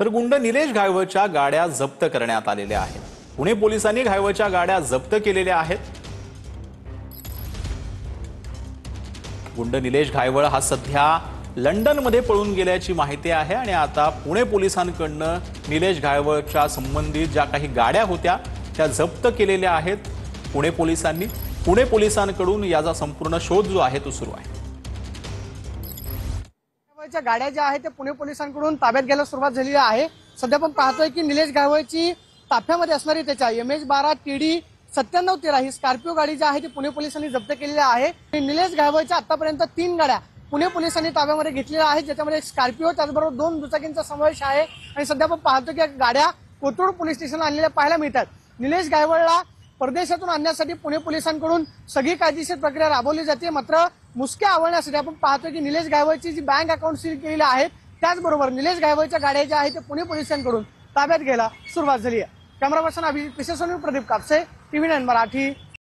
तर गुंड निलेश घायवळच्या गाड्या जप्त करण्यात आलेल्या आहेत। पुणे पोलिसांनी घायवळच्या गाड्या जप्त केलेल्या आहेत। गुंड निलेश घायवळ हा सध्या लंडनमध्ये पळून गेल्याची माहिती आहे आणि आता पुणे पोलिसांकडून निलेश घायवळच्या संबंधित ज्या काही गाड्या होत्या त्या जप्त केलेल्या आहेत पुणे पोलिसांनी। पुणे पोलिसांकडून याचा संपूर्ण शोध जो आहे तो सुरू आहे। गाड्या ज्या आहेत त्या पुणे पोलिसांकडून ताब्यात घ्यायला सुरुवात झालेली आहे। सध्या आपण पाहतोय की निलेश घायवळची ताफ्यामध्ये असणारी त्याच्या MH12 TD 9713 ही स्कॉर्पिओ गाडी जी आहे ती पुणे पोलिसांनी जप्त केलेली आहे। निलेश घायवळच्या आतापर्यंत 3 गाड्या पुणे पोलिसांनी ताब्यामध्ये घेतलेल्या आहेत, ज्याच्यामध्ये स्कॉर्पिओ त्याचबरोबर 2 दुचाकींचा समावेश आहे। आणि सध्या आपण पाहतो की गाड्या कोथरूड पोलीस स्टेशनला आणलेल्या पाहायला मिळतात। निलेश घायवळला परदेशातून आणण्यासाठी पुणे पोलिसांकडून सगळी कायदेशीर प्रक्रिया राबवली जाते, मात्र मुसक्या आवळण्यासाठी आपण पाहतो की निलेश घायवळची जी बँक अकाउंट सील केलेली आहेत त्याचबरोबर निलेश घायवळच्या गाड्या ज्या आहेत ते पुणे पोलिसांकडून ताब्यात घ्यायला सुरुवात झाली आहे। कॅमेरा पर्सन अभिजित पिसेसोनी, प्रदीप कापसे, TV9 मराठी।